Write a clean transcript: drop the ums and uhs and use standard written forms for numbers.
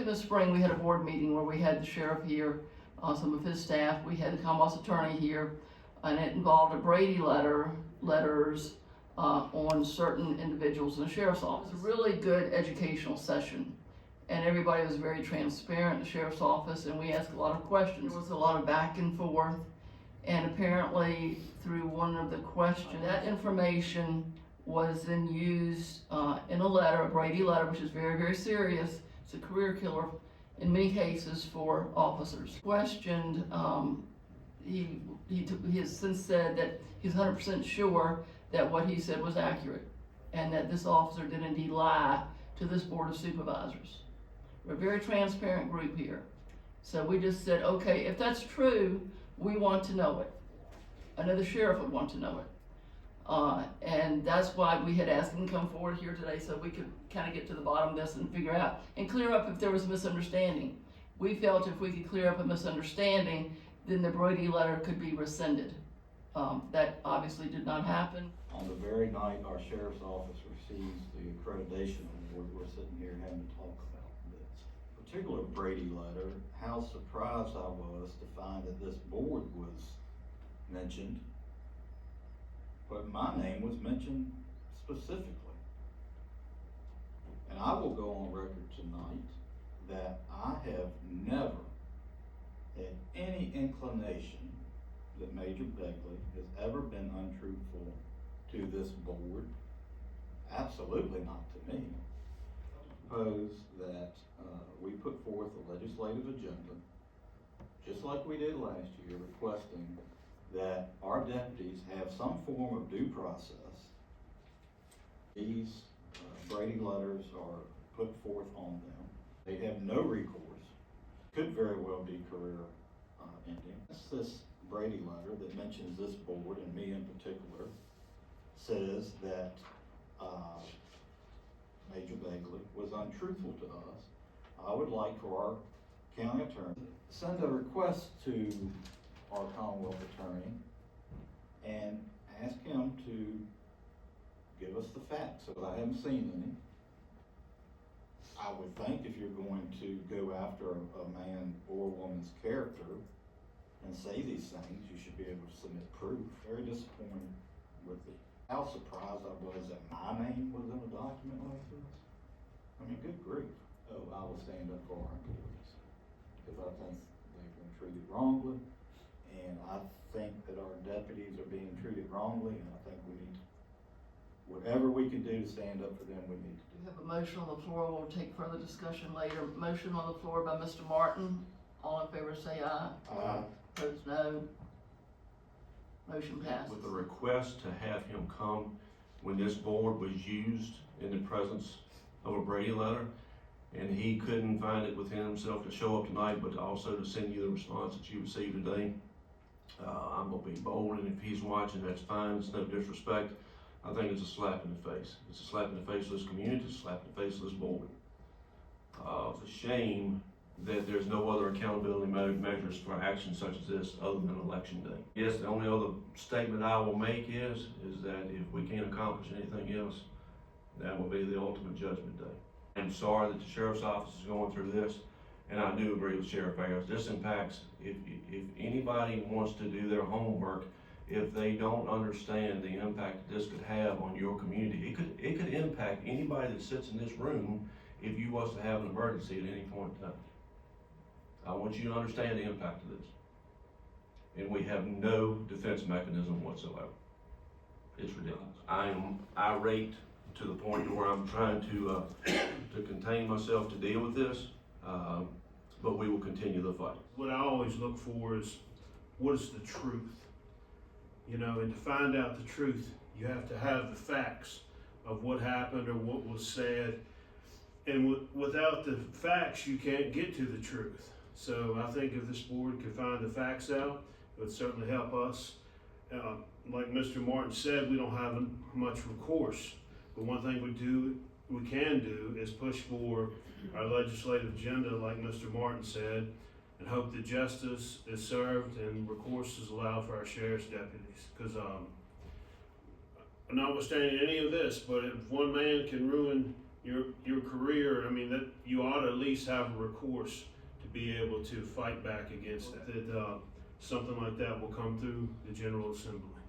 in the spring, we had a board meeting where we had the sheriff here, some of his staff, we had the Commonwealth's attorney here, and it involved a Brady letters on certain individuals in the sheriff's office. It was a really good educational session, and everybody was very transparent in the sheriff's office, and we asked a lot of questions. There was a lot of back and forth, and apparently through one of the questions, that information was then used in a letter, a Brady letter, which is very, very serious. It's a career killer in many cases for officers. Questioned, he has since said that he's 100% sure that what he said was accurate, and that this officer did indeed lie to this Board of Supervisors. We're a very transparent group here. So we just said, okay, if that's true, we want to know it. I know the sheriff would want to know it. And that's why we had asked him to come forward here today, so we could kind of get to the bottom of this and figure out and clear up if there was a misunderstanding. We felt if we could clear up a misunderstanding, then the Brady letter could be rescinded. That obviously did not happen. On the very night our sheriff's office receives the accreditation award, we're sitting here having to talk about this particular Brady letter. How surprised I was to find that this board was mentioned, but my name was mentioned specifically. And I will go on record tonight that I have never had any inclination that Major Begley has ever been untruthful to this board. Absolutely not to me. I propose that we put forth a legislative agenda, just like we did last year, requesting that our deputies have some form of due process. These Brady letters are put forth on them. They have no recourse. Could very well be career ending. It's this Brady letter that mentions this board, and me in particular, says that Major Begley was untruthful to us. I would like for our county attorney to send a request to our Commonwealth attorney and ask him to give us the facts, because I haven't seen any. I would think if you're going to go after a man or woman's character and say these things, you should be able to submit proof. Very disappointed with it. How surprised I was that my name was in a document like this. I mean, good grief. Oh, I will stand up for our employees, because I think they've been treated wrongly, and I think that our deputies are being treated wrongly, and I think we need to, whatever we can do to stand up for them, we need to do. We have a motion on the floor. We'll take further discussion later. Motion on the floor by Mr. Martin. All in favor say aye. Aye. Opposed, no. Motion passes. With a request to have him come when this board was used in the presence of a Brady letter, and he couldn't find it within himself to show up tonight, but also to send you the response that you received today. I'm gonna be bold, and if he's watching, that's fine. It's no disrespect. I think it's a slap in the face. It's a slap in the face of this community. It's a slap in the face of this board. It's a shame that there's no other accountability measures for actions such as this other than election day. Yes, the only other statement I will make is that if we can't accomplish anything else, that will be the ultimate judgment day. I'm sorry that the sheriff's office is going through this, and I do agree with Sheriff Ayers. This impacts, if anybody wants to do their homework, if they don't understand the impact that this could have on your community, it could impact anybody that sits in this room if you was to have an emergency at any point in time. I want you to understand the impact of this. And we have no defense mechanism whatsoever. It's ridiculous. I am irate to the point where I'm trying to contain myself to deal with this, but we will continue the fight. What I always look for is, what is the truth? You know, and to find out the truth, you have to have the facts of what happened or what was said. And without the facts, you can't get to the truth. So I think if this board could find the facts out, it would certainly help us. Like Mr. Martin said, we don't have much recourse. But one thing we can do is push for our legislative agenda, like Mr. Martin said, and hope that justice is served and recourse is allowed for our sheriff's deputies. Because notwithstanding any of this, but if one man can ruin your career, I mean, that you ought to at least have a recourse to be able to fight back against that. That something like that will come through the General Assembly.